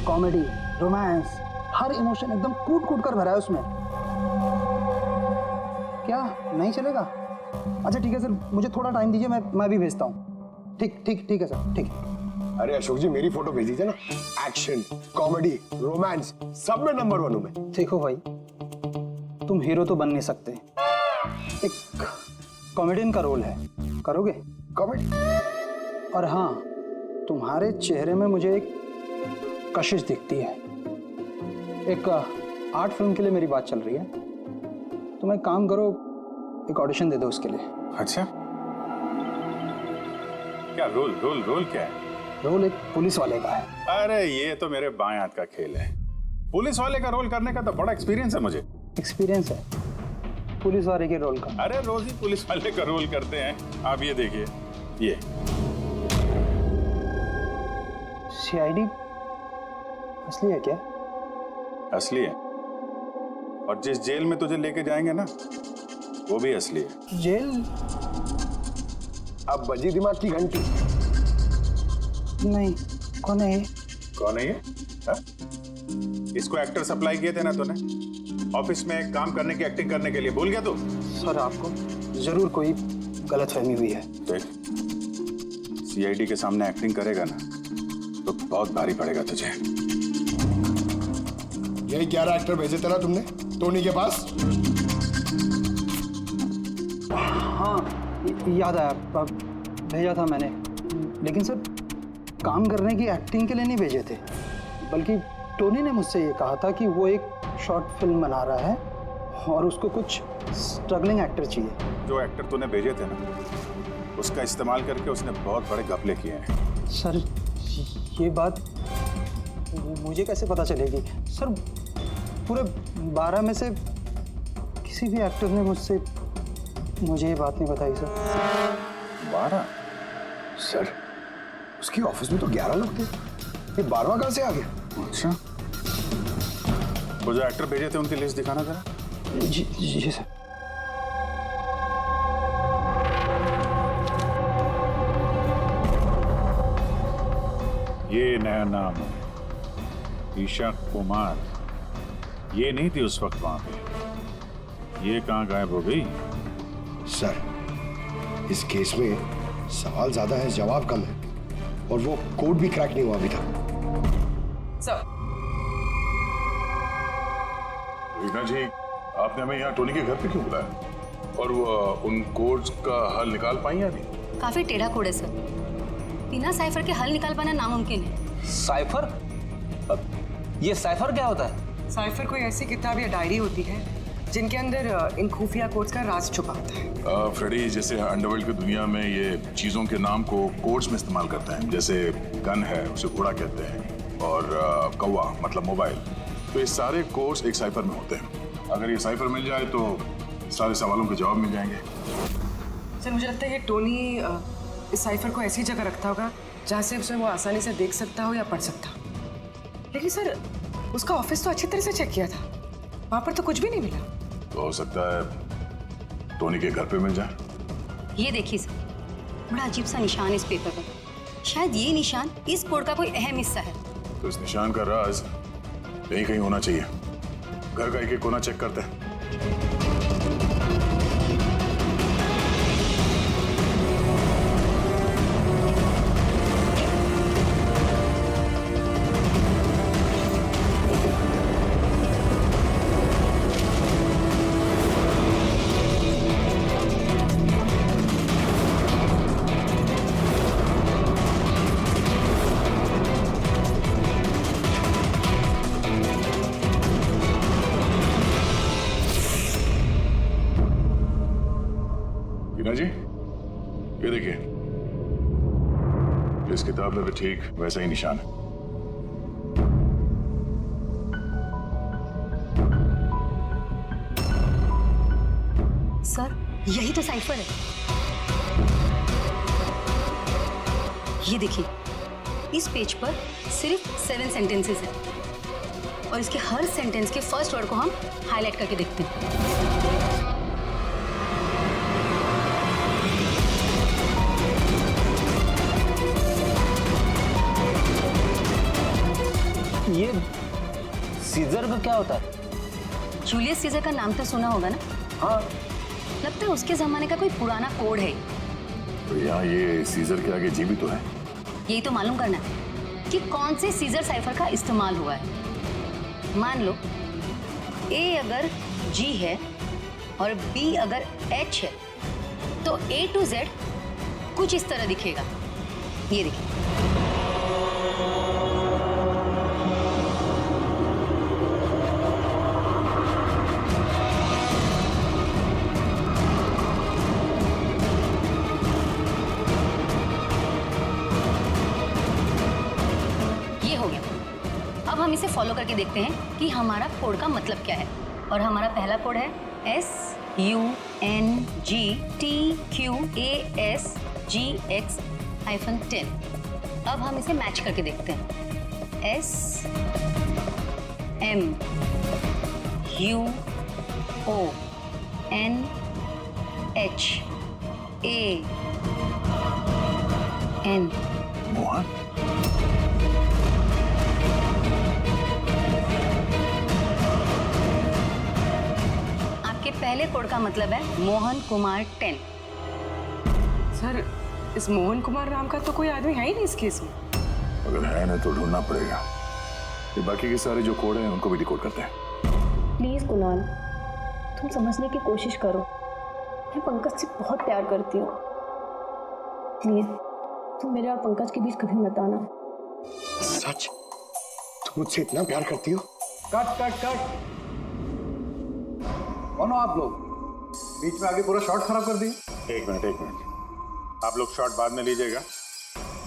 Comedy, romance, हर emotion एकदम कूट कूट कर भरा है उसमें। क्या नहीं चलेगा? अच्छा ठीक है सर, मुझे थोड़ा टाइम दीजिए, मैं भी भेजता हूँ। ठीक है सर, ठीक है। अरे अशोक जी, मेरी फोटो भेज दीजिए ना। एक्शन, कॉमेडी, रोमांस, सब में नंबर 1 हूं मैं। देखो भाई, तुम हीरो तो बन नहीं सकते, एक कॉमेडियन का रोल है, करोगे? कॉमेडी? और हाँ, तुम्हारे चेहरे में मुझे एक कशिश दिखती है। एक आर्ट फिल्म के लिए मेरी बात चल रही है, तुम एक काम करो, एक ऑडिशन दे दो उसके लिए। अच्छा, क्या रोल क्या है? रोल एक पुलिस वाले का है। अरे ये तो मेरे बाएं हाथ का खेल है। पुलिस वाले का रोल करने का तो बड़ा एक्सपीरियंस है मुझे। एक्सपीरियंस है पुलिस वाले के रोल का? अरे रोज ही पुलिस वाले का रोल करते हैं। आप ये देखिए, ये सीआईडी असली है क्या? असली है, और जिस जेल में तुझे लेके जाएंगे ना, वो भी असली है। जेल? अब बजी दिमाग की घंटी। नहीं, कौन है ये? कौन है ये? हा? इसको एक्टर सप्लाई किए थे ना तूने, ऑफिस में काम करने की, एक्टिंग करने के लिए। भूल गया तू? सर, आपको जरूर कोई गलतफहमी हुई है। देख, सीआईडी के सामने एक्टिंग करेगा ना तो बहुत भारी पड़ेगा तुझे। यही 11 एक्टर भेजे थे ना तुमने टोनी के पास? हाँ, याद आया, भेजा था मैंने। लेकिन सर, काम करने की, एक्टिंग के लिए नहीं भेजे थे, बल्कि टोनी ने मुझसे ये कहा था कि वो एक शॉर्ट फिल्म बना रहा है और उसको कुछ स्ट्रगलिंग एक्टर चाहिए। जो एक्टर तूने भेजे थे ना, उसका इस्तेमाल करके उसने बहुत बड़े घपले किए हैं। सर, ये बात मुझे कैसे पता चलेगी? सर, पूरे 12 में से किसी भी एक्टर ने मुझे ये बात नहीं बताई सर। 12? सर, उसकी ऑफिस में तो 11 लोग थे, ये 12वां कहां से आ गया? अच्छा, वो जो एक्टर भेजे थे उनकी लिस्ट दिखाना जरा। जी सर। ये नया नाम है, ईशा कुमार। ये नहीं थी उस वक्त वहां पे। ये कहाँ गायब हो गई? सर, इस केस में सवाल ज्यादा है, जवाब कम है, और वो कोड भी क्रैक नहीं हुआ अभी तक। सर, रीना जी, आपने हमें यहाँ टोनी के घर पे क्यों बुलाया? और वो उन कोड्स का हल निकाल पाई या नहीं? काफी टेढ़ा कोड है सर, बिना साइफर के हल निकाल पाना नामुमकिन है। साइफर? ये साइफर क्या होता है? साइफर कोई ऐसी किताब या डायरी होती है जिनके अंदर इन खुफिया कोड्स का राज छुपा होता है। फ्रेडी, जैसे अंडरवर्ल्ड की दुनिया में ये चीजों के नाम को कोड्स में इस्तेमाल करते हैं। जैसे गन है, उसे घोड़ा कहते हैं, और कौवा मतलब मोबाइल। तो ये सारे कोड्स एक साइफर में होते हैं। अगर ये साइफर मिल जाए तो सारे सवालों के जवाब मिल जाएंगे। सर, मुझे लगता है ये टोनी इस साइफर को ऐसी जगह रखता होगा जहाँ से उसे वो आसानी से देख सकता हो या पढ़ सकता हो। लेकिन सर, उसका ऑफिस तो अच्छी तरह से चेक किया था, वहाँ पर तो कुछ भी नहीं मिला। तो हो सकता है टोनी के घर पे मिल जाए। ये देखिए सर, बड़ा अजीब सा निशान है इस पेपर पर। शायद ये निशान इस कोड का कोई अहम हिस्सा है। तो इस निशान का राज यहीं कहीं होना चाहिए। घर का एक कोना चेक करते हैं। रीना जी, ये देखिए, इस किताब में भी ठीक वैसा ही निशान है। सर, यही तो साइफर है। ये देखिए, इस पेज पर सिर्फ 7 सेंटेंसेस हैं और इसके हर सेंटेंस के फर्स्ट वर्ड को हम हाईलाइट करके देखते हैं। ये सीजर का क्या होता है? जूलियस सीजर का नाम तो सुना होगा ना? हाँ, लगता है उसके जमाने का कोई पुराना कोड है। तो यहाँ ये सीजर के आगे जी भी तो है। यही तो मालूम करना है कि कौन से सीजर साइफर का इस्तेमाल हुआ है। मान लो ए अगर जी है और बी अगर एच है तो A to Z कुछ इस तरह दिखेगा। ये देखिए। ये हो गया। अब हम इसे फॉलो करके देखते हैं कि हमारा कोड का मतलब क्या है। और हमारा पहला कोड है SUNGTQASGX-10। अब हम इसे मैच करके देखते हैं। SMUONHAN। मोहन, आपके पहले कोड का मतलब है मोहन कुमार 10। सर इस मोहन कुमार नाम का तो कोई आदमी है ही नहीं इस केस में। अगर है ना तो ढूंढना पड़ेगा। ये बाकी के सारे जो कोड हैं उनको भी डिकोड करते हैं। प्लीज कुणाल, तुम समझने की कोशिश करो। मैं पंकज से बहुत प्यार करती हूँ। प्लीज तुम मेरे और पंकज के बीच कभी मत आना। सच? तुम मुझसे इतना प्यार करती हो? Cut cut cut. कौन हो आप लोग? बीच में आगे पूरा शॉट खराब कर दिए। एक मिनट आप लोग शॉट बाद में लीजिएगा,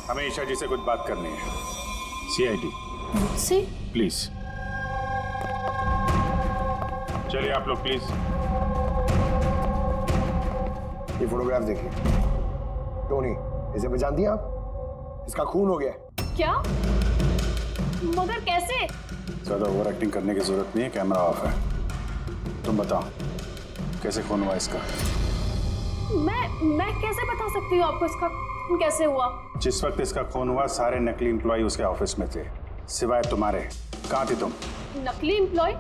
हमें ईशा जी से कुछ बात करनी है। CID मुझसे? प्लीज चलिए आप लोग प्लीज। ये फोटोग्राफ देखिए। टोनी, इसे पहचान दिया आप? इसका खून हो गया। क्या? मगर कैसे? ज्यादा ओवर एक्टिंग करने की जरूरत नहीं है, कैमरा ऑफ है। तुम बताओ कैसे खून हुआ इसका? मैं कैसे बता सकती हूँ आपको इसका खून कैसे हुआ? जिस वक्त इसका खून हुआ सारे नकली एम्प्लॉय उसके ऑफिस में थे, सिवाय तुम्हारे। कहाँ थी तुम? नकली एम्प्लॉय?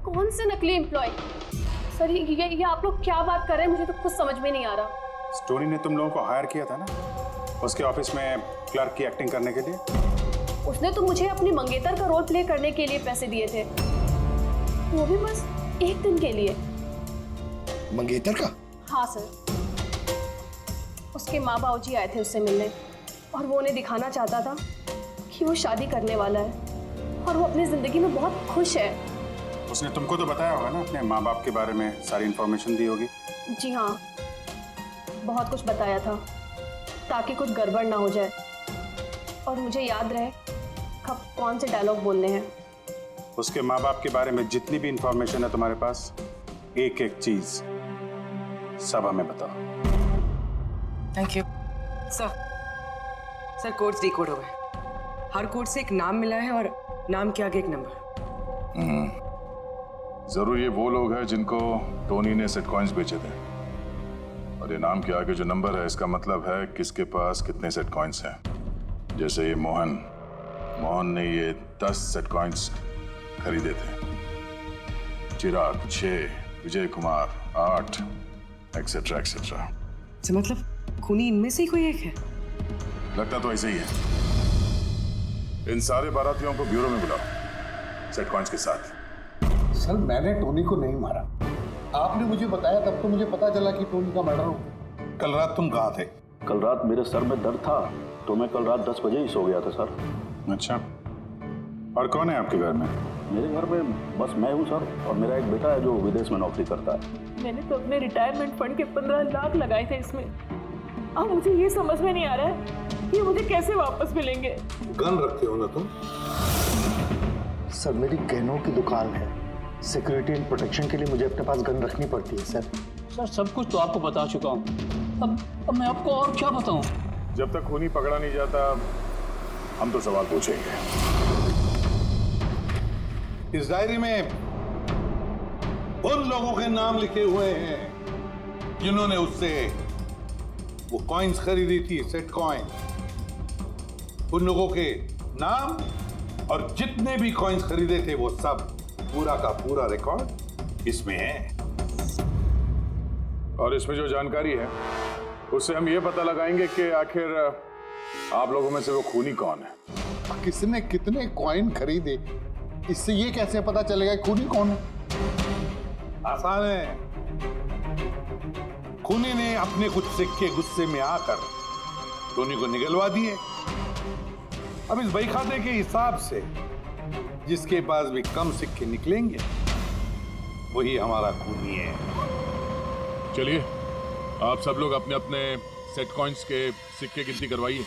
कौन से नकली एम्प्लॉय? सर ये आप लोग क्या बात कर रहे हैं? मुझे तो कुछ समझ में नहीं आ रहा। स्टोरी ने तुम लोगों को हायर किया था ना उसके ऑफिस में क्लर्क की एक्टिंग करने के लिए। उसने तो मुझे अपनी मंगेतर का रोल प्ले करने के लिए पैसे दिए थे, वो भी बस एक दिन के लिए। मंगेतर का? हाँ सर, उसके माँ बाबू जी आए थे उससे मिलने और वो उन्हें दिखाना चाहता था कि वो शादी करने वाला है और वो अपनी जिंदगी में बहुत खुश है। उसने तुमको तो बताया होगा ना अपने माँ बाप के बारे में, सारी इन्फॉर्मेशन दी होगी। जी हाँ, बहुत कुछ बताया था ताकि कुछ गड़बड़ ना हो जाए और मुझे याद रहे कब कौन से डायलॉग बोलने हैं। उसके माँ बाप के बारे में जितनी भी इंफॉर्मेशन है तुम्हारे पास, एक एक चीज सब हमें बताओ। Thank you sir codes decode हो गए। हर कोड से एक नाम मिला है और नाम के आगे एक नंबर। जरूर ये वो लोग हैं जिनको टोनी ने सेट कॉइन्स बेचे थे, और ये नाम के आगे जो नंबर है इसका मतलब है किसके पास कितने सेट कॉइन्स हैं। जैसे ये मोहन ने ये 10 सेट कॉइन्स खरीदे थे, चिराग 6, विजय कुमार 8, एक्सेट्रा एक्सेट्रा। मतलब खूनी इनमें से ही कोई एक है? लगता तो ऐसे ही है। इन सारे बारातियों को ब्यूरो में बुलाओ सेट कॉइन्स के साथ। सर मैंने टोनी को नहीं मारा, आपने मुझे बताया तब तो मुझे पता चला कि टोनी का मर्डर हो गया। कल रात तुम कहाँ थे? कल रात मेरे सर में दर्द था तो मैं कल रात 10 बजे ही सो गया था सर। अच्छा, और कौन है आपके घर में? मेरे घर में बस मैं हूँ सर, और मेरा एक बेटा है जो विदेश में नौकरी करता है। मैंने तो अपने रिटायरमेंट फंड के 15 लाख लगाए थे इसमें। अब मुझे ये समझ में नहीं आ रहा है कि मुझे कैसे वापस मिलेंगे। गन रखते हो ना तुम? सर मेरी गहनों की दुकान है, सिक्योरिटी एंड प्रोटेक्शन के लिए मुझे अपने पास गन रखनी पड़ती है सर। सर सब कुछ तो आपको बता चुका हूँ, अब मैं आपको और क्या बताऊँ? जब तक खूनी पकड़ा नहीं जाता हम तो सवाल पूछेंगे। इस डायरी में उन लोगों के नाम लिखे हुए हैं जिन्होंने उससे वो कॉइन्स खरीदी थी, सेट कॉइन। उन लोगों के नाम और जितने भी कॉइन्स खरीदे थे वो सब पूरा का पूरा रिकॉर्ड इसमें है। और इसमें जो जानकारी है उससे हम ये पता लगाएंगे कि आखिर आप लोगों में से वो खूनी कौन है। किसने कितने कॉइन खरीदे, इससे ये कैसे पता चलेगा खूनी कौन है? आसान है। खूनी ने अपने कुछ सिक्के गुस्से में आकर टोनी को निगलवा दिए। अब इस बही खाते के हिसाब से जिसके पास भी कम सिक्के निकलेंगे वही हमारा खूनी है। चलिए आप सब लोग अपने अपने सेट कॉइन्स के सिक्के गिनती करवाइए।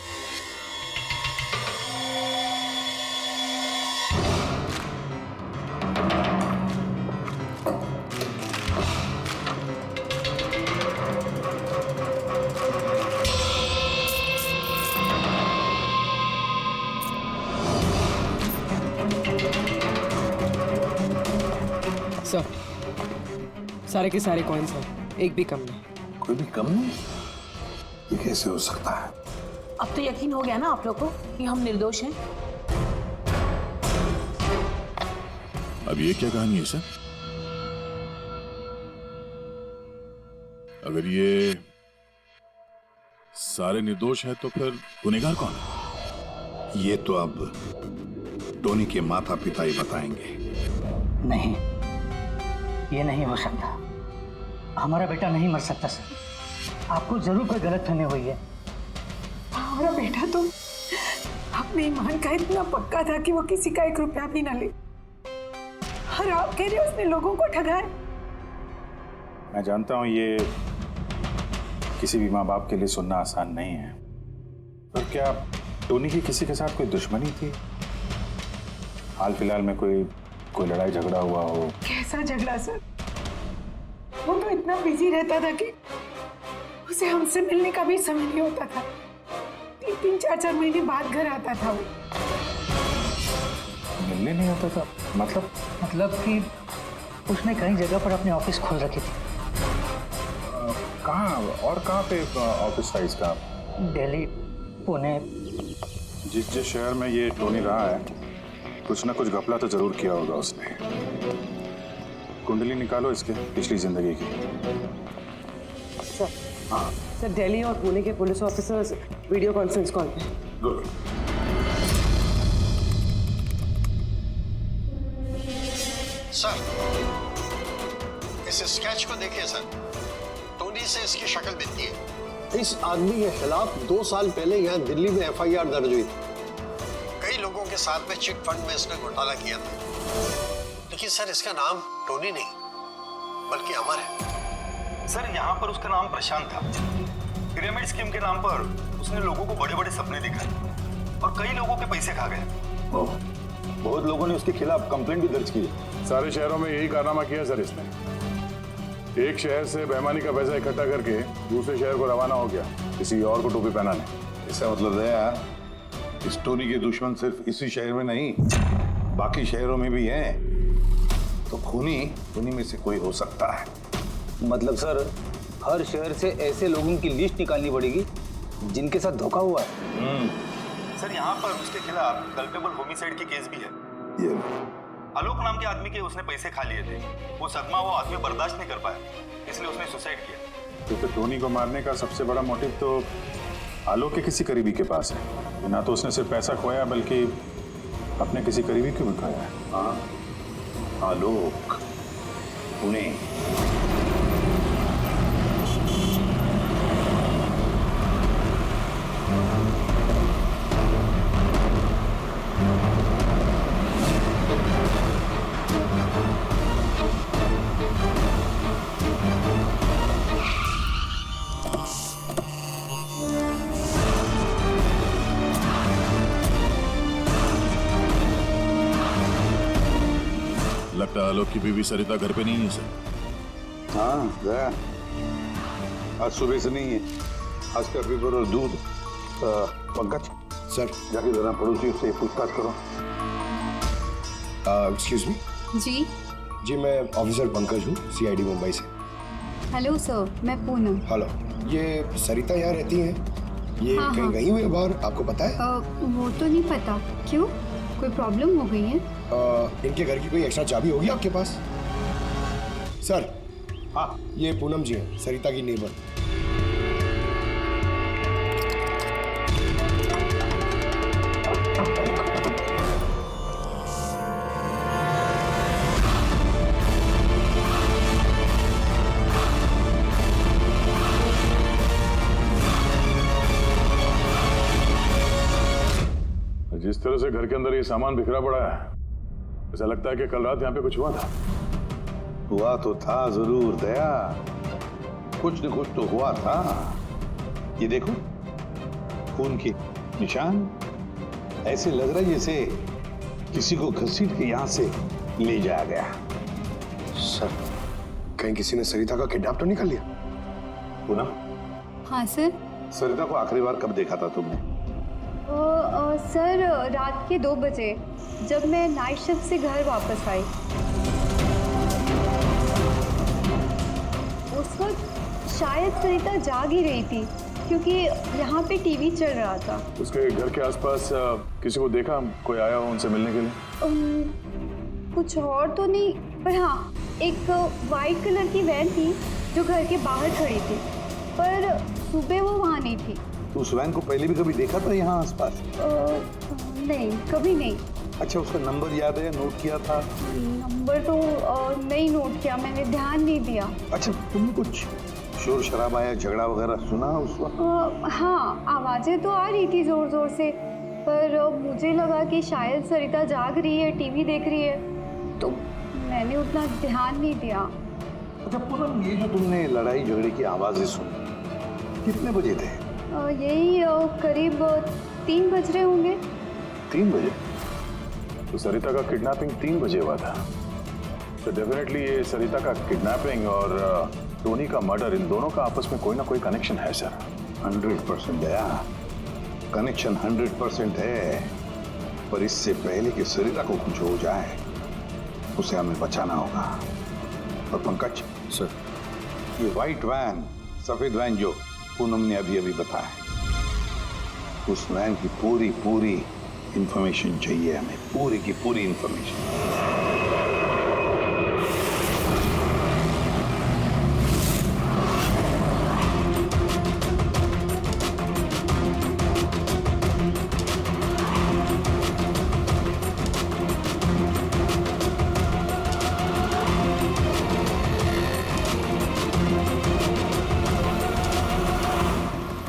सर, सारे के सारे कॉइन्स हैं, एक भी कम नहीं। कोई भी कम नहीं? ये कैसे हो सकता है? अब तो यकीन हो गया ना आप लोग को कि हम निर्दोष हैं। अब ये क्या कहानी है सर? अगर ये सारे निर्दोष हैं तो फिर गुनहगार कौन है? ये तो अब टोनी के माता पिता ही बताएंगे। नहीं, ये नहीं हो सकता। हमारा बेटा नहीं मर सकता सर। आपको जरूर कोई गलतफहमी हुई है। हमारा बेटा तो अपने ईमान का इतना पक्का था कि वो किसी का 1 रुपया भी ना ले, और आप कह रहे हो उसने लोगों को ठगा है। मैं जानता हूं ये किसी भी माँ बाप के लिए सुनना आसान नहीं है, पर क्या टोनी की किसी के साथ कोई दुश्मनी थी? हाल फिलहाल में कोई लड़ाई झगड़ा हुआ हो? कैसा झगड़ा सर? वो तो इतना बिजी रहता था कि उसे हमसे मिलने का भी समय नहीं होता था। 3-3, 4-4 महीने बाद घर आता था वो। मिलने नहीं आता था? मतलब कि उसने कई जगह पर अपने ऑफिस खोल रखी थी। कहाँ और कहाँ पे ऑफिस था इसका? दिल्ली, पुणे। जिस शहर में ये टोनी रहा है कुछ ना कुछ घपला तो जरूर किया होगा उसने। कुंडली निकालो इसके पिछली जिंदगी की। सर, हाँ सर, दिल्ली और पुणे के police officers video conference call पे। गुड। सर, इस स्केच को देखिए सर। टोनी से इसकी शक्ल मिलती है। इस आदमी के खिलाफ 2 साल पहले यहाँ दिल्ली में FIR दर्ज हुई थी। कई लोगों के साथ में चिट फंड में इसने घोटाला किया था, लेकिन सर इसका नाम टोनी नहीं बल्कि अमर है। सर, यहाँ पर उसका नाम प्रशांत था। पिरामिड स्कीम के नाम पर उसने लोगों को बड़े बड़े सपने दिखाए और कई लोगों के पैसे खा गए। बहुत लोगों ने उसके खिलाफ कंप्लेंट भी दर्ज की है। सारे शहरों में यही कारनामा किया सर इसने। एक शहर से बेईमानी का पैसा इकट्ठा करके दूसरे शहर को रवाना हो गया किसी और को टोपी पहनाने। इसका मतलब है इस टोनी के दुश्मन सिर्फ इसी शहर में नहीं बाकी शहरों में भी हैं। तो खूनी में से कोई हो सकता है। मतलब सर, हर शहर से ऐसे लोगों की लिस्ट निकालनी पड़ेगी जिनके साथ धोखा हुआ है। सर, यहाँ पर उसके खिलाफ कल्पेबल होमिसाइड की केस भी है। ये आलोक नाम के आदमी के उसने पैसे खा लिए थे। वो सदमा वो आदमी बर्दाश्त नहीं कर पाया, इसलिए उसने सुसाइड किया। तो फिर टोनी को मारने का सबसे बड़ा मोटिव तो आलोक के किसी करीबी के पास है। ना तो उसने सिर्फ पैसा खोया बल्कि अपने किसी करीबी को भी खोया है। हाँ, आलोक, पुणे। लगता है आलोक की बीवी सरिता घर पे नहीं है सर। हाँ, गया। आज सुबह से नहीं है। आज का पेपर और दूध। पंकज सर, जाके जरा पड़ोसियों से पूछताछ करो। Excuse me. जी, मैं ऑफिसर पंकज हूँ, CID मुंबई से। हेलो सर, मैं पूनम। हेलो, ये सरिता यहाँ रहती हैं? ये हाँ, कहीं हाँ। गई हुई है बाहर, आपको पता है? वो तो नहीं पता। क्यों? कोई प्रॉब्लम हो गई है? इनके घर की कोई एक्स्ट्रा चाबी होगी आपके पास? सर, हाँ, ये पूनम जी हैं, सरिता की नेबर। जिस तरह से घर के अंदर ये सामान बिखरा पड़ा है, ऐसा लगता है कि कल रात यहाँ पे कुछ हुआ था। हुआ तो था जरूर दया, कुछ न कुछ तो हुआ था। ये देखो, खून के निशान, ऐसे लग रहा है जैसे किसी को घसीट के यहाँ से ले जाया गया। सर, कहीं किसी ने सरिता का किडनैप तो नहीं कर लिया? पूनम, हाँ सर। सरिता को आखिरी बार कब देखा था तुमने? सर, रात के 2 बजे जब मैं नाइट शिफ्ट से घर वापस आई। उस वक्त शायद सरिता जाग ही रही थी क्योंकि यहाँ पे टीवी चल रहा था। उसके घर के आसपास किसी को देखा, कोई आया हो उनसे मिलने के लिए? कुछ और तो नहीं, पर हाँ, एक वाइट कलर की वैन थी जो घर के बाहर खड़ी थी, पर सुबह वो वहाँ नहीं थी। तो उस वैन को पहले भी कभी देखा था यहाँ आसपास? नहीं, कभी नहीं। अच्छा, उसका नंबर याद है, नोट किया था? नंबर तो नहीं नोट किया, मैंने ध्यान नहीं दिया। अच्छा, तुमने कुछ शोर शराबा या झगड़ा वगैरह सुना उस वक्त? हाँ, आवाजें तो आ रही थी जोर जोर से, पर मुझे लगा कि शायद सरिता जाग रही है, टीवी देख रही है, तो मैंने उतना ध्यान नहीं दिया। अच्छा पूनम, ये जो तुमने लड़ाई झगड़े की आवाजें सुनी, कितने बजे थे? यही करीब 3 बज रहे होंगे। 3 बजे? तो सरिता का किडनैपिंग 3 बजे हुआ था। तो डेफिनेटली ये सरिता का किडनैपिंग और टोनी का मर्डर, इन दोनों का आपस में कोई ना कोई कनेक्शन है सर। 100% दया, कनेक्शन 100% है, पर इससे पहले कि सरिता को कुछ हो जाए उसे हमें बचाना होगा। और पंकज सर, ये व्हाइट वैन, सफेद वैन जो पूनम ने अभी अभी बताया, उस वैन की पूरी इंफॉर्मेशन चाहिए हमें, पूरी की पूरी इंफॉर्मेशन।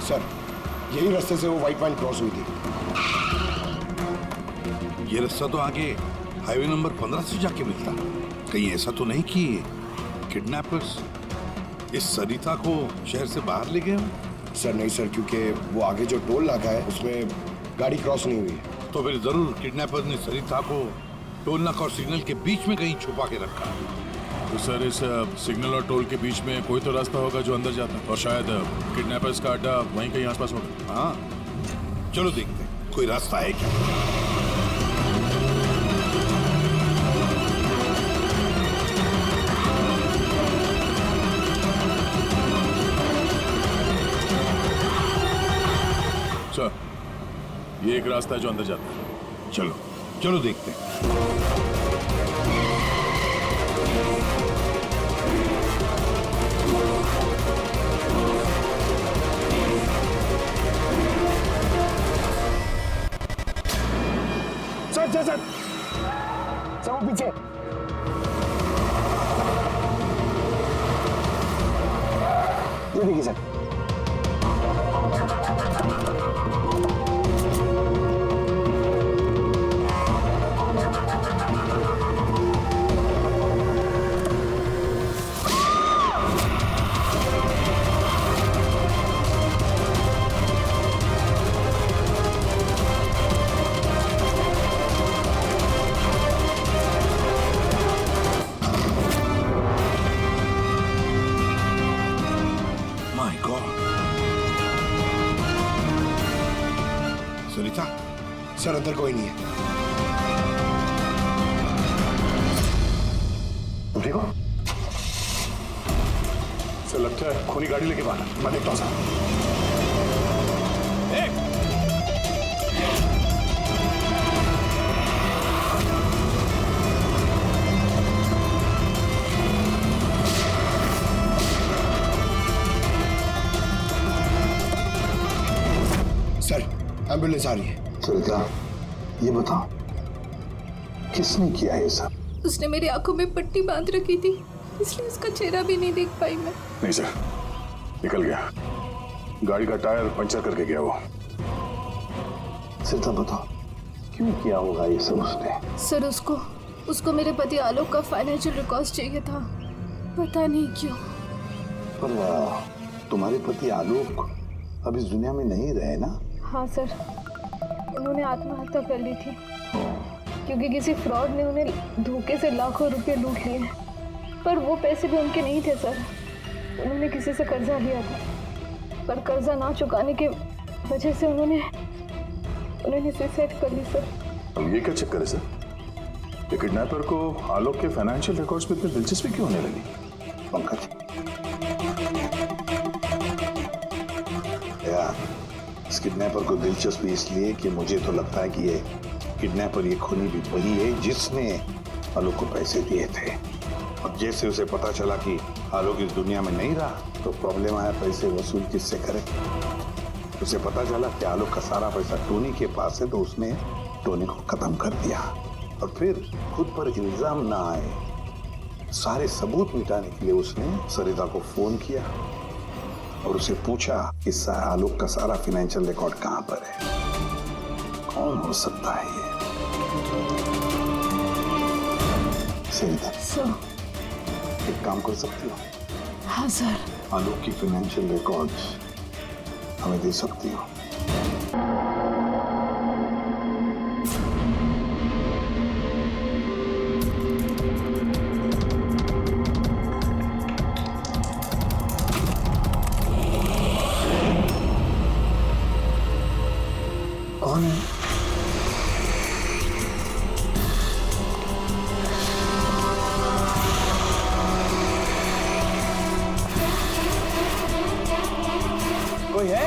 सर, यही रास्ते से वो व्हाइट वैन क्रॉस हुई थी। ये रास्ता तो आगे हाईवे नंबर 15 से जाके मिलता। कहीं ऐसा तो नहीं कि किडनैपर्स इस सरिता को शहर से बाहर ले गए हो? सर नहीं सर, क्योंकि वो आगे जो टोल नाका है उसमें गाड़ी क्रॉस नहीं हुई। तो फिर जरूर किडनैपर ने सरिता को टोल नाका और सिग्नल के बीच में कहीं छुपा के रखा। तो सर, इस सिग्नल और टोल के बीच में कोई तो रास्ता होगा जो अंदर जाता है, और शायद किडनैपर्स का अड्डा वहीं कहीं आसपास होगा। हाँ, चलो देखते हैं कोई रास्ता है क्या। सर, ये एक रास्ता है जो अंदर जाता है। चलो चलो देखते हैं। सर वो पीछे। ये देखिए सर। सरिता, सर अंदर कोई नहीं है। तुम ठीक हो? सर लगता है खूनी गाड़ी लेके बाहर। मैं देखता हूँ सर। एम्बुलेंस आ रही है। सरिता, ये बताओ किसने किया ये सब? उसने मेरी आंखों में पट्टी बांध रखी थी, इसलिए उसका चेहरा भी नहीं देख पाई मैं। नहीं सर, निकल गया, गाड़ी का टायर पंचर करके गया वो। सरिता बताओ क्यों किया होगा ये सब उसने? सर उसको मेरे पति आलोक का फाइनेंशियल रिकॉर्ड चाहिए था, पता नहीं क्यों। पर तुम्हारे पति आलोक अब इस दुनिया में नहीं रहे ना? हाँ सर, उन्होंने आत्महत्या कर ली थी क्योंकि किसी फ्रॉड ने उन्हें धोखे से लाखों रुपए लूट लिए। पर वो पैसे भी उनके नहीं थे सर, उन्होंने किसी से कर्जा लिया था, पर कर्जा ना चुकाने के वजह से उन्होंने सुसाइड कर ली सर। अब ये क्या चक्कर है सर? ये किडनैपर को आलोक के फाइनेंशियल रिकॉर्ड्स में इतनी दिलचस्पी क्यों होने लगी? पंकज, यार इस किडनैपर को दिलचस्पी इसलिए कि मुझे तो लगता है कि ये किडनैपर, ये खूनी भी वही है जिसने आलोक को पैसे दिए थे। अब जैसे उसे पता चला कि आलोक इस दुनिया में नहीं रहा तो प्रॉब्लम आया, पैसे वसूल किससे करे। उसे पता चला कि आलोक का सारा पैसा टोनी के पास है तो उसने टोनी को खत्म कर दिया और फिर खुद पर इल्जाम ना आए सारे सबूत मिटाने के लिए उसने सरिता को फोन किया और उसे पूछा कि आलोक का सारा फाइनेंशियल रिकॉर्ड कहां पर है। कौन हो सकता है ये? सरिता सर, एक काम कर सकती हो? हाँ सर। आलोक की फाइनेंशियल रिकॉर्ड्स हमें दे सकती हो? कौन है? कोई है?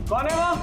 कौन है वो?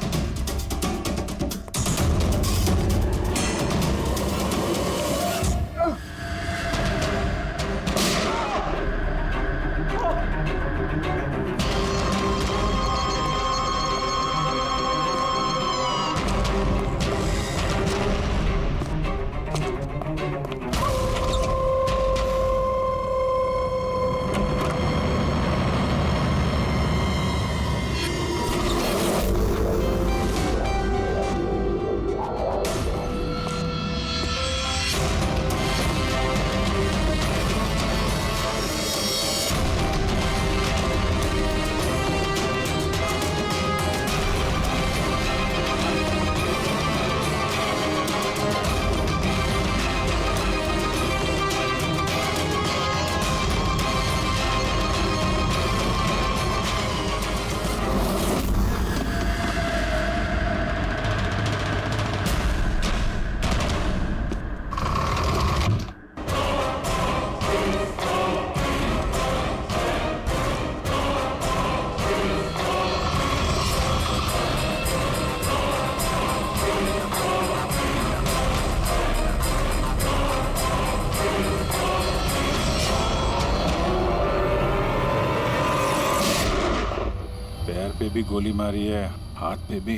पे भी गोली मारी है, हाथ पे भी।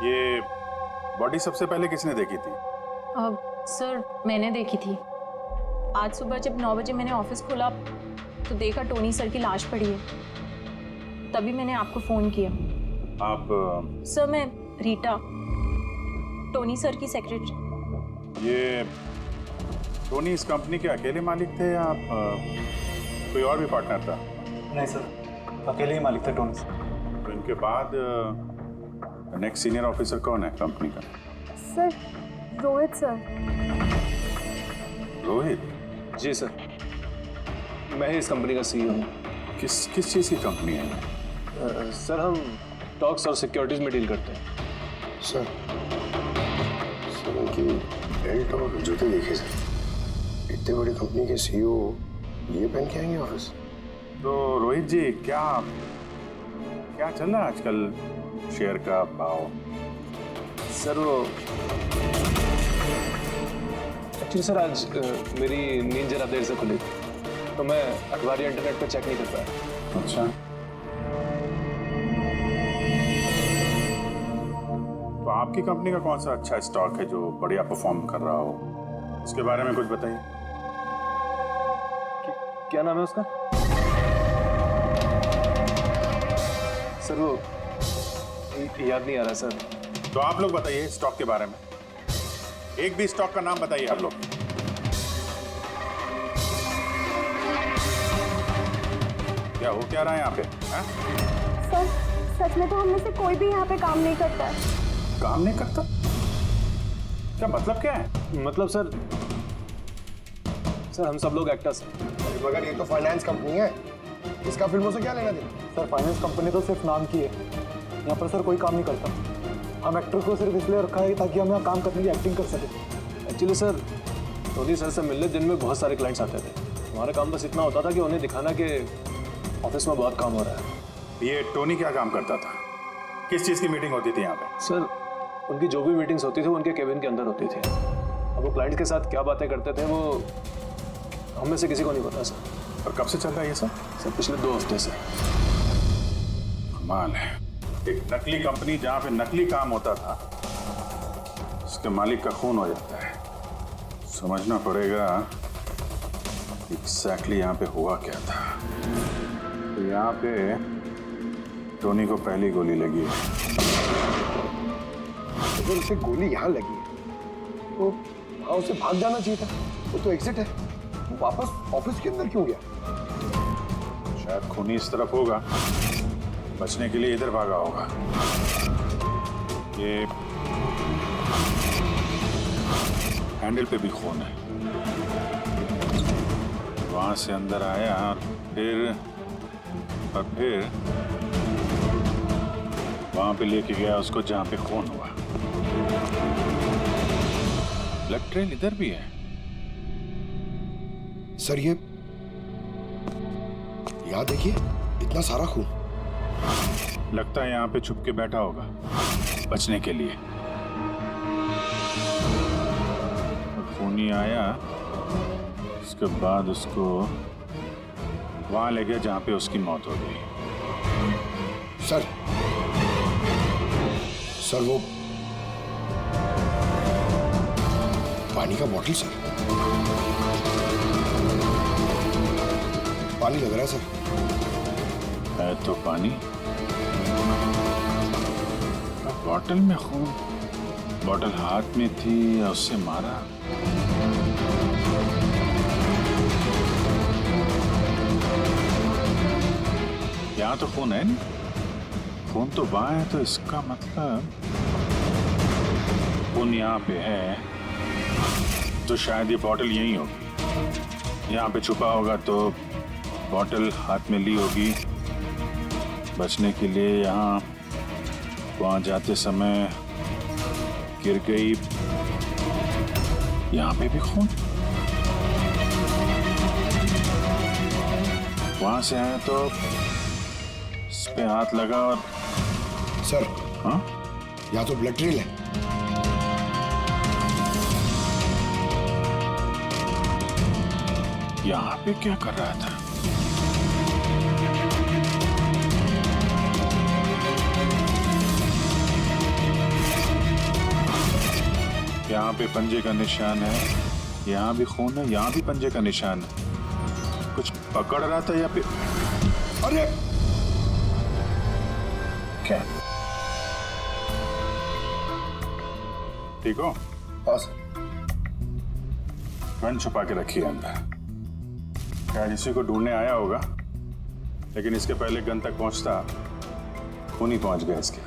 ये बॉडी सबसे पहले किसने देखी थी? सर मैंने देखी थी। आज सुबह जब 9 बजे मैंने ऑफिस खोला तो देखा टोनी सर की लाश पड़ी है, तभी मैंने आपको फोन किया। आप? सर मैं रीटा, टोनी सर की सेक्रेटरी। ये टोनी इस कंपनी के अकेले मालिक थे या आप कोई और भी पार्टनर था? नहीं सर, अकेले ही मालिक थे टोनी सर। तो इनके बाद नेक्स्ट सीनियर ऑफिसर कौन है कंपनी का? Sir Rohit sir. रोहित? जी सर। मैं ही इस कंपनी का CEO हूँ। किस चीज़ की कंपनी है ये? सर हम स्टॉक्स और सिक्योरिटीज में डील करते हैं। सर उनकी बेल्ट और जूते देखिए सर, इतनी बड़ी कंपनी के CEO ये पहन के आएंगे ऑफिस? तो रोहित जी क्या चल रहा है आजकल शेयर का भाव? सर वो एक्चुअली सर आज मेरी नींद जरा देर से खुली तो मैं अखबार या इंटरनेट पर चेक नहीं कर पाया। अच्छा, तो आपकी कंपनी का कौन सा अच्छा स्टॉक है जो बढ़िया परफॉर्म कर रहा हो, इसके बारे में कुछ बताइए। क्या नाम है उसका? सर वो याद नहीं आ रहा सर। तो आप लोग बताइए स्टॉक के बारे में, एक भी स्टॉक का नाम बताइए आप लोग। क्या हो क्या रहा है यहाँ पे? सर सच में तो हम में से कोई भी यहाँ पे काम नहीं करता है। काम नहीं करता? क्या मतलब क्या है? मतलब सर हम सब लोग एक्टर्स हैं। मगर ये तो फाइनेंस कंपनी है, इसका फिल्मों से क्या लेना देना? सर फाइनेंस कंपनी तो सिर्फ नाम की है, यहाँ पर सर कोई काम नहीं करता। हम एक्टर को सिर्फ इसलिए रखा है ताकि हम यहाँ काम करने की एक्टिंग कर सकें। एक्चुअली सर टोनी सर से मिलने दिन में बहुत सारे क्लाइंट्स आते थे। हमारा काम बस इतना होता था कि उन्हें दिखाना कि ऑफिस में बहुत काम हो रहा है। ये टोनी क्या काम करता था? किस चीज़ की मीटिंग होती थी यहाँ पे? सर उनकी जो भी मीटिंग्स होती थी वो उनके केबिन के अंदर होती थी। अब वो क्लाइंट्स के साथ क्या बातें करते थे वो हम में से किसी को नहीं पता सर। और कब से चल रहा है ये सब? सर पिछले 2 हफ्ते से। कमाल है, एक नकली कंपनी जहाँ पे नकली काम होता था उसके मालिक का खून हो जाता है। समझना पड़ेगा एग्जैक्टली यहाँ पे हुआ क्या था। तो यहाँ पे टोनी को पहली गोली लगी है। अगर उसे गोली यहाँ लगी है तो वहाँ उसे भाग जाना चाहिए था, वो तो एग्जिट है। वो वापस ऑफिस के अंदर क्यों गया? शायद खूनी इस तरफ होगा, बचने के लिए इधर भागा होगा। ये हैंडल पे भी खून है, वहां से अंदर आया और फिर वहां पे लेके गया उसको जहां पे खून हुआ। ब्लड ट्रेल इधर भी है। सर ये यहाँ देखिए, इतना सारा खून। लगता है यहाँ पे छुप के बैठा होगा बचने के लिए। खूनी आया, उसके बाद उसको वहां ले गया जहां पे उसकी मौत हो गई। सर वो पानी का बॉटल सर, पानी लग रहा है सर। है तो पानी, बॉटल में खून। बॉटल हाथ में थी या उससे मारा? यहाँ तो खून है नहीं, खून तो वहां है, तो इसका मतलब खून यहाँ पे है तो शायद ये बॉटल यहीं होगी। यहाँ पे छुपा होगा तो बॉटल हाथ में ली होगी बचने के लिए। यहाँ वहां जाते समय गिर गई, यहाँ पे भी खून। वहां से आया तो इस पे हाथ लगा और सर हाँ, यहाँ तो ब्लड ट्रेल है। यहाँ पे क्या कर रहा था? यहाँ पे पंजे का निशान है, यहाँ भी खून है, यहाँ भी पंजे का निशान है। कुछ पकड़ रहा था या फिर? अरे क्या? ठीक हो? हाँ सर। गन छुपा के रखी है अंदर। शायद इसी को ढूंढने आया होगा, लेकिन इसके पहले गन तक पहुंचता खूनी पहुंच गया इसके।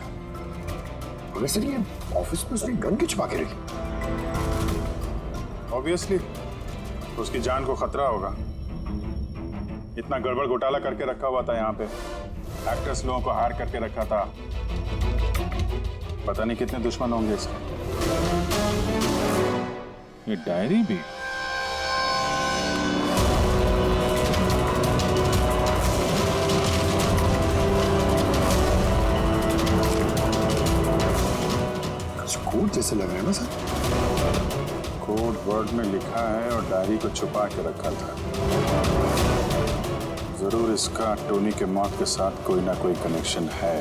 मगर सर ये ऑफिस में उसने गन क्यों छुपा के रखी? ऑब्वियसली उसकी जान को खतरा होगा, इतना गड़बड़ घोटाला करके रखा हुआ था यहाँ पे, एक्टर्स लोगों को हायर करके रखा था। पता नहीं कितने दुश्मन होंगे इसके। ये डायरी भी कोड जैसे लग रहा है ना सर। कोड वर्ड में लिखा है और डायरी को छुपा के रखा था। जरूर इसका टोनी के मौत के साथ कोई ना कोई कनेक्शन है।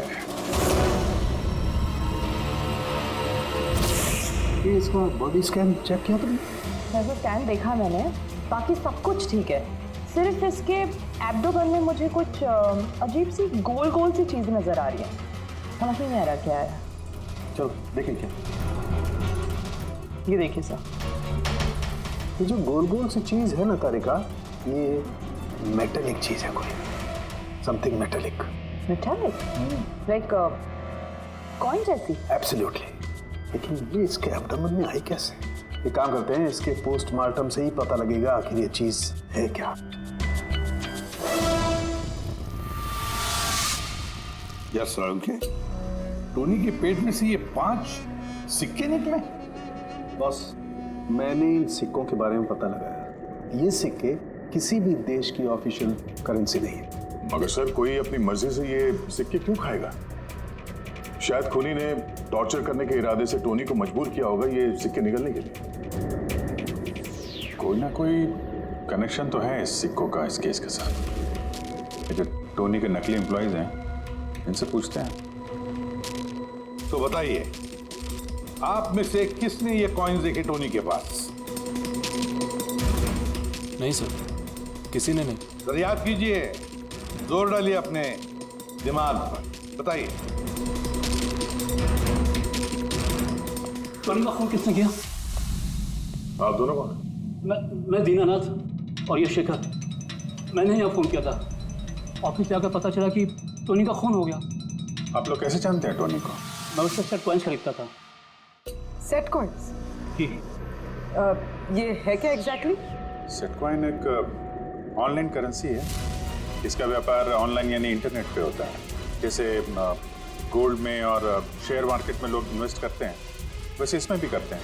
ये इसका बॉडी स्कैन चेक किया तुमने? वैसे स्कैन देखा मैंने, बाकी सब कुछ ठीक है। सिर्फ इसके एब्डोमेन में मुझे कुछ अजीब सी गोल गोल सी चीज़ नज़र आ रही है, समझ नहीं आ रहा क्या है। चलो देखें क्या। ये देखिए सर, ये जो गोल गोल सी चीज है ना तारिका, ये मेटेलिक चीज है, कोई something metallic. Metallic like coin जैसी? एब्सोल्युटली। लेकिन ये इसके एब्डोमेन में आई कैसे? एक काम करते हैं, इसके पोस्टमार्टम से ही पता लगेगा आखिर ये चीज है क्या। यार सालुंखे, टोनी के पेट में से ये 5 सिक्के निकले? बॉस, मैंने इन सिक्कों के बारे में पता लगाया। ये सिक्के किसी भी देश की ऑफिशियल करेंसी नहीं है। मगर सर, कोई अपनी मर्जी से ये सिक्के क्यों खाएगा? शायद खूनी ने टॉर्चर करने के इरादे से टोनी को मजबूर किया होगा ये सिक्के निकलने के लिए। कोई ना कोई कनेक्शन तो है इस सिक्कों का इस केस के साथ। ये जो टोनी के नकली एम्प्लॉइज हैं, इनसे पूछते हैं। तो बताइए, आप में से किसने ये कॉइन्स देखे टोनी के पास? नहीं सर, किसी ने नहीं। सर याद कीजिए, जोर डालिए अपने दिमाग पर, बताइए। टोनी का फोन किसने किया? आप दोनों कौन? मैं दीनानाथ और ये शेखर। मैंने ही फोन किया था। ऑफिस से आकर पता चला कि टोनी का खून हो गया। आप लोग कैसे जानते हैं टोनी को? मैं उससे सेट कॉइन्स खरीदता था। Set coins? ये है क्या एग्जैक्टली? सेट कॉइन एक ऑनलाइन करेंसी है। इसका व्यापार ऑनलाइन यानी इंटरनेट पे होता है। जैसे गोल्ड में और शेयर मार्केट में लोग इन्वेस्ट करते हैं, वैसे इसमें भी करते हैं।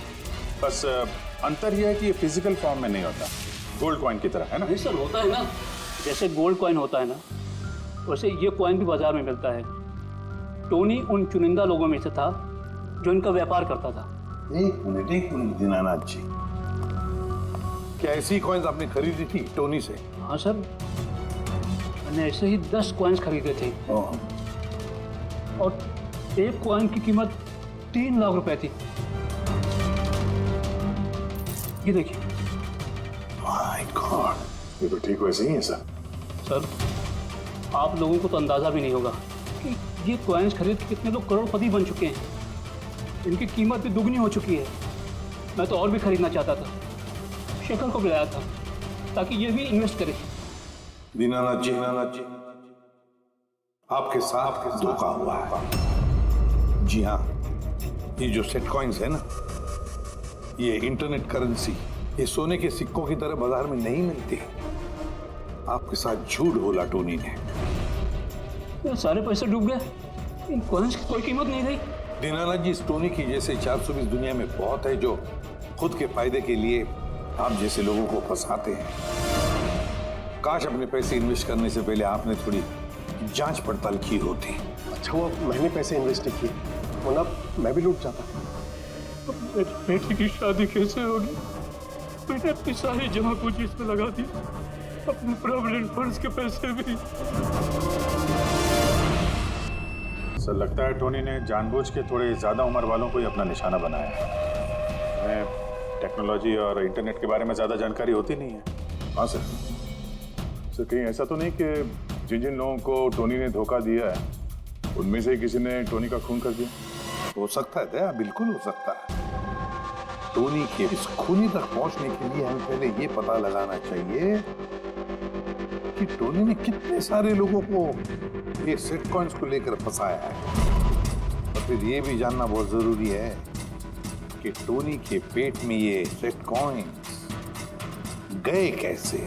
बस अंतर यह है कि ये फिजिकल फॉर्म में नहीं होता, गोल्ड कॉइन की तरह, है ना? नहीं सर, होता है ना। जैसे गोल्ड कॉइन होता है ना, वैसे ये कॉइन भी बाजार में मिलता है। टोनी उन चुनिंदा लोगों में से था जो इनका व्यापार करता था। एक मिनट दीनानाथ जी, क्या ऐसी कॉइन्स आपने खरीदी थी टोनी से? हाँ सर, मैंने ऐसे ही 10 कॉइन्स खरीदे थे और एक कॉइन की कीमत 3 लाख रुपए थी। ये देखिए। माय गॉड, ये तो ठीक वैसे ही है सर। सर, आप लोगों को तो अंदाजा भी नहीं होगा कि ये कॉइन्स खरीद के कितने लोग करोड़पति बन चुके हैं। इनकी कीमत भी दुगनी हो चुकी है। मैं तो और भी खरीदना चाहता था, शेखर को बुलाया था ताकि ये भी इन्वेस्ट करे। दीनानाथ जी, आपके साथ धोखा हुआ है। जी हाँ, ये जो सेट कॉइन्स है ना, ये इंटरनेट करेंसी, ये सोने के सिक्कों की तरह बाजार में नहीं मिलती। आपके साथ झूठ बोला टोनी ने। ये सारे पैसे डूब गए, इन कॉइन्स की कोई कीमत नहीं रही। दीनानाथ जी, इस टोनी की जैसे 420 दुनिया में बहुत है जो खुद के फायदे के लिए आप जैसे लोगों को फंसाते हैं। काश अपने पैसे इन्वेस्ट करने से पहले आपने थोड़ी जांच पड़ताल की होती। अच्छा हुआ मैंने पैसे इन्वेस्ट किए, वरना मैं भी लूट जाता। बेटी की शादी कैसे होगी? मैंने अपनी सारी जमा पूंजी इसमें लगा दी, अपने प्रोविडेंट फंड्स के पैसे भी। सर, लगता है टोनी ने जानबूझ के थोड़े ज़्यादा उम्र वालों को ही अपना निशाना बनाया है। हमें टेक्नोलॉजी और इंटरनेट के बारे में ज़्यादा जानकारी होती नहीं है। हाँ सर। सर, कहीं ऐसा तो नहीं कि जिन जिन लोगों को टोनी ने धोखा दिया है उनमें से किसी ने टोनी का खून कर दिया? हो सकता है दया, बिल्कुल हो सकता है। टोनी के इस खूनी तक पहुंचने के लिए हमें पहले ये पता लगाना चाहिए कि टोनी ने कितने सारे लोगों को ये सेट कॉइन्स को लेकर फंसाया है। और फिर ये भी जानना बहुत जरूरी है कि टोनी के पेट में ये सेट कॉइन्स गए कैसे।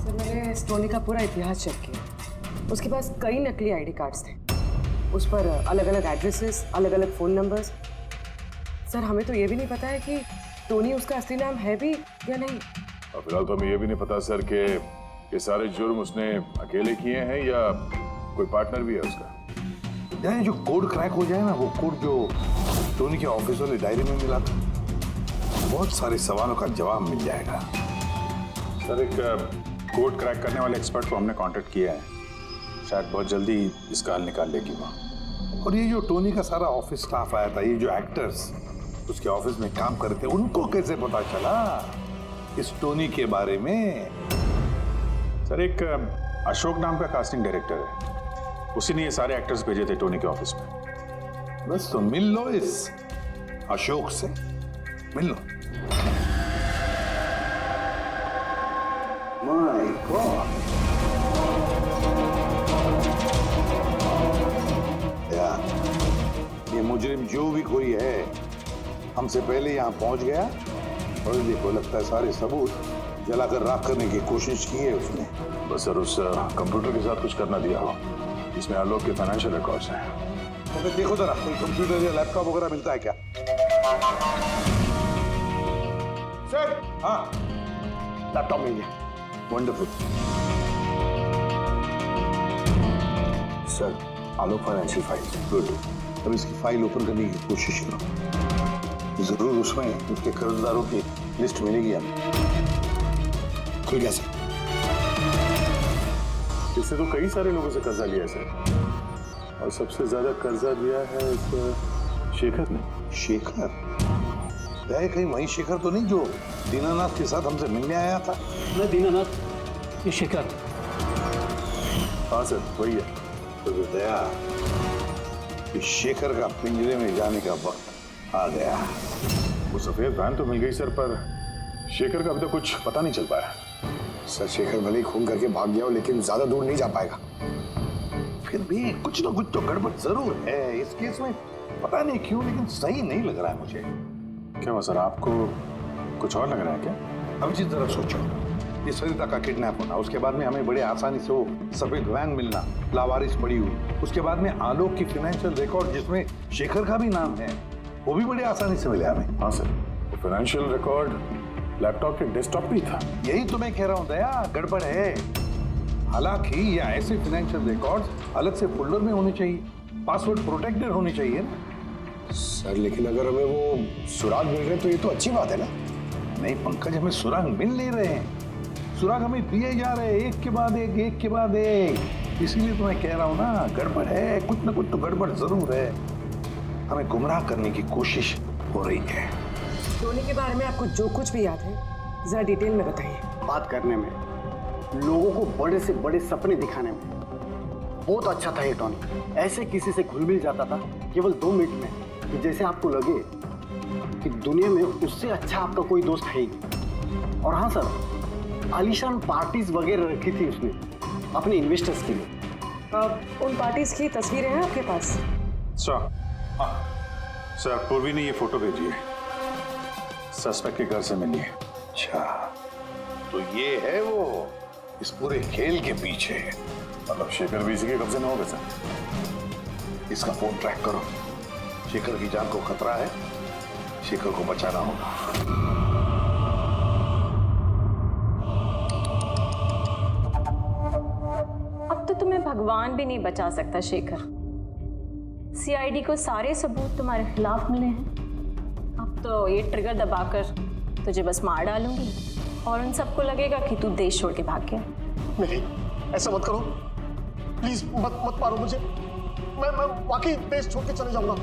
सर मैंने इस टोनी का पूरा इतिहास चेक किया। उसके पास कई नकली आईडी कार्ड्स थे, उस पर अलग अलग एड्रेसेस, अलग अलग फ़ोन नंबर्स। सर हमें तो ये भी नहीं पता है कि टोनी उसका असली नाम है भी या नहीं। फिलहाल तो हमें ये भी नहीं पता सर कि ये सारे जुर्म उसने अकेले किए हैं या कोई पार्टनर भी है उसका। यानी जो कोड क्रैक हो जाए ना, वो कोड जो टोनी के ऑफिस वाले डायरी में मिला था, बहुत सारे सवालों का जवाब मिल जाएगा। सर एक कोड क्रैक करने वाले एक्सपर्ट को हमने कांटेक्ट किया है, शायद बहुत जल्दी इसका हल निकाल लेगी वहाँ। और ये जो टोनी का सारा ऑफिस स्टाफ आया था, ये जो एक्टर्स उसके ऑफिस में काम करते, उनको कैसे पता चला इस टोनी के बारे में? सर एक अशोक नाम का कास्टिंग डायरेक्टर है, उसी ने ये सारे एक्टर्स भेजे थे टोनी के ऑफिस में। बस तो मिल लो इस अशोक से, मिल लो। माय गॉड, यार ये मुजरिम जो भी कोई है हमसे पहले यहाँ पहुंच गया और देखो लगता है सारे सबूत जलाकर राख करने की कोशिश की है उसने। बस सर उस कंप्यूटर के साथ कुछ करना दिया हो जिसमें आलोक के फाइनेंशियल रिकॉर्ड्स हैं। तो फिर देखो जरा कोई कंप्यूटर या लैपटॉप वगैरह मिलता है क्या? सर हाँ, लैपटॉप मिल गया। वंडरफुल। सर आलोक फाइनेंशियल फाइल। गुड। अब इसकी फाइल ओपन करने की कोशिश करो, जरूर उसमें उसके कर्जदारों की लिस्ट मिलेगी हमें। खुल गया सर। इससे तो कई सारे लोगों से कर्जा लिया है सर, और सबसे ज्यादा कर्जा दिया है इस शेखर ने। शेखर? कहीं वही शेखर तो नहीं जो दीनानाथ के साथ हमसे मिलने आया था? मैं दीनानाथ, ये शेखर। हाँ सर वही है। तो दया, इस शेखर का पिंजरे में जाने का वक्त आ गया। वो सफेद वैन तो मिल गई सर, पर शेखर का अभी तक कुछ पता नहीं चल पाया। सर शेखर भले ही खून करके भाग गया हो, लेकिन ज्यादा दूर नहीं जा पाएगा। फिर भी कुछ ना कुछ तो गड़बड़ जरूर है इस केस में, पता नहीं क्यों, लेकिन सही नहीं लग रहा है मुझे। क्या हुआ सर, आपको कुछ और लग रहा है क्या? अब जिस तरह सोचो, ये सरिता का किडनैप होना, उसके बाद में हमें बड़े आसानी से वो सफेद वैन मिलना लावारिस पड़ी हुई, उसके बाद में आलोक की फाइनेंशियल रिकॉर्ड जिसमें शेखर का भी नाम है, वो भी बड़े आसानी से मिले हमें। हाँ सर, वो फाइनेंशियल रिकॉर्ड लैपटॉप के डेस्कटॉप पे था। यही तो मैं कह रहा हूँ दया, गड़बड़ है। हालांकि ये ऐसे फाइनेंशियल रिकॉर्ड्स अलग से फोल्डर में होने चाहिए, पासवर्ड प्रोटेक्टेड होने चाहिए ना। सर लेकिन अगर हमें वो सुराग मिल रहे तो ये तो अच्छी बात है ना। नहीं पंकज, हमें सुराग मिल नहीं रहे हैं, सुराग हमें दिए जा रहे हैं एक के बाद एक। इसीलिए तो मैं कह रहा हूँ ना, गड़बड़ है, कुछ ना कुछ तो गड़बड़ जरूर है। हमें गुमराह करने की कोशिश हो रही है। टोनी के बारे में आपको जो कुछ भी याद है जरा डिटेल में बताइए। बात करने में, लोगों को बड़े से बड़े सपने दिखाने में बहुत अच्छा था ये टोनी। ऐसे किसी से घुल मिल जाता था केवल 2 मिनट में, कि जैसे आपको लगे कि दुनिया में उससे अच्छा आपका कोई दोस्त है ही। और हाँ सर, आलीशान पार्टीज वगैरह रखी थी उसने अपने इन्वेस्टर्स के लिए। उन पार्टीज की तस्वीरें हैं आपके पास? सर पूर्वी ने ये फोटो भेजी है, सस्पेक्ट के घर से मिली है। अच्छा, तो ये है वो इस पूरे खेल के पीछे। मतलब शेखर भी इसी के कब्जे में होगा सर। इसका फोन ट्रैक करो, शेखर की जान को खतरा है, शेखर को बचाना होगा। अब तो तुम्हें भगवान भी नहीं बचा सकता शेखर। सीआईडी को सारे सबूत तुम्हारे खिलाफ मिले हैं। अब तो ये ट्रिगर दबाकर तुझे बस मार डालूंगी और उन सबको लगेगा कि तू देश छोड़ के भाग गया। नहीं, ऐसा मत करो प्लीज, मत मारो मुझे। मैं वाकई देश छोड़ के चले जाऊंगा।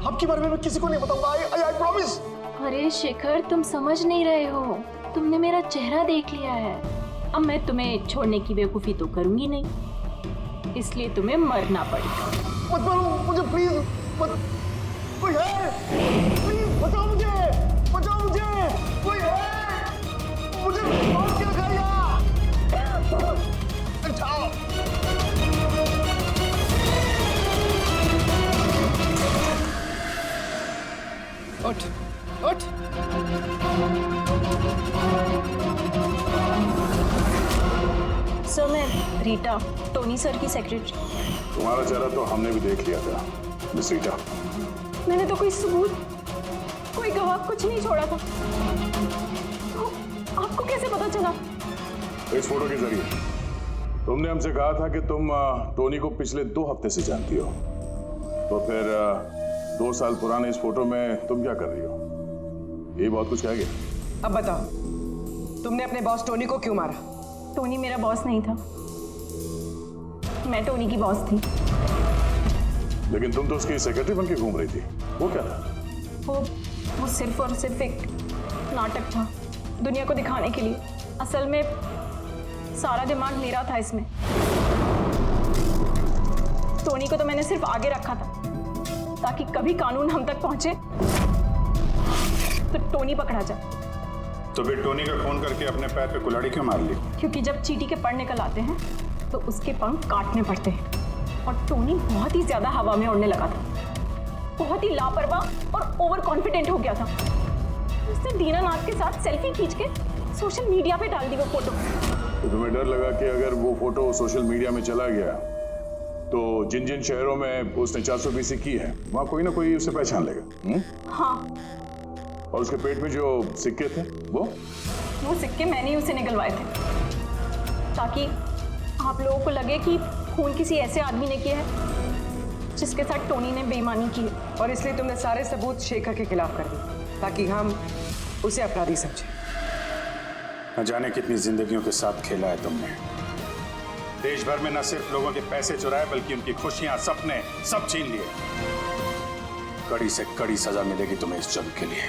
आपके बारे में मैं किसी को नहीं बताऊंगा। I promise. अरे शेखर, तुम समझ नहीं रहे हो, तुमने मेरा चेहरा देख लिया है। अब मैं तुम्हें छोड़ने की बेवकूफ़ी तो करूंगी नहीं, इसलिए तुम्हें मरना पड़ेगा। मत मारो मुझे प्लीज, मत। कोई है? प्लीज बचाओ मुझे, बचाओ मुझे, कोई है? मुझे मार के रखाइए। बचाओ। उठ उठ। रीटा, टोनी सर की सेक्रेटरी। तुम्हारा चेहरा तो हमने भी देख लिया था मिस रीटा। मैंने तो कोई सबूत, कोई गवाह कुछ नहीं छोड़ा था। तो आपको कैसे पता चला? इस फोटो के जरिए। तुमने हमसे कहा था कि तुम टोनी को पिछले 2 हफ्ते से जानती हो, तो फिर 2 साल पुराने इस फोटो में तुम क्या कर रही हो? ये बहुत कुछ कहेंगे। अब बताओ, तुमने अपने बॉस टोनी को क्यों मारा? टोनी मेरा बॉस नहीं था, मैं टोनी की बॉस थी। लेकिन तुम तो उसकी सेक्रेटरी बन के घूम रही थी, वो क्या था? वो सिर्फ और सिर्फ एक नाटक था, दुनिया को दिखाने के लिए। असल में सारा दिमाग मेरा था इसमें। टोनी को तो मैंने सिर्फ आगे रखा था ताकि कभी कानून हम तक पहुंचे तो टोनी पकड़ा जाए। तो फिर टोनी का फोन करके अपने पैर पे कुल्हाड़ी क्यों मार ली? क्योंकि जब चींटी के पर निकल आते हैं तो उसके पंख काटने पड़ते हैं, और टोनी बहुत ही ज्यादा हवा में उड़ने लगा था, बहुत ही लापरवाह और ओवर कॉन्फिडेंट हो गया था। उसने दीनानाथ के साथ सेल्फी खींच के सोशल मीडिया पे डाल दी वो फोटो। तो तुम्हें डर लगा कि अगर वो फोटो सोशल मीडिया में चला गया तो जिन जिन शहरों में उसने 420 की है वहां कोई ना कोई उसे पहचान लेगा। हाँ। और उसके पेट में जो सिक्के थे वो सिक्के मैंने ही उसे निकलवाए थे ताकि आप लोगों को लगे कि खून किसी ऐसे आदमी ने किया है जिसके साथ टोनी ने बेईमानी की है। और इसलिए तुमने सारे सबूत शेखर के खिलाफ कर दिए ताकि हम उसे अपराधी समझें। न जाने कितनी जिंदगियों के साथ खेला है तुमने। देश भर में न सिर्फ लोगों के पैसे चुराए बल्कि उनकी खुशियां, सपने सब छीन लिए। कड़ी से कड़ी सजा मिलेगी तुम्हें इस जुर्म के लिए।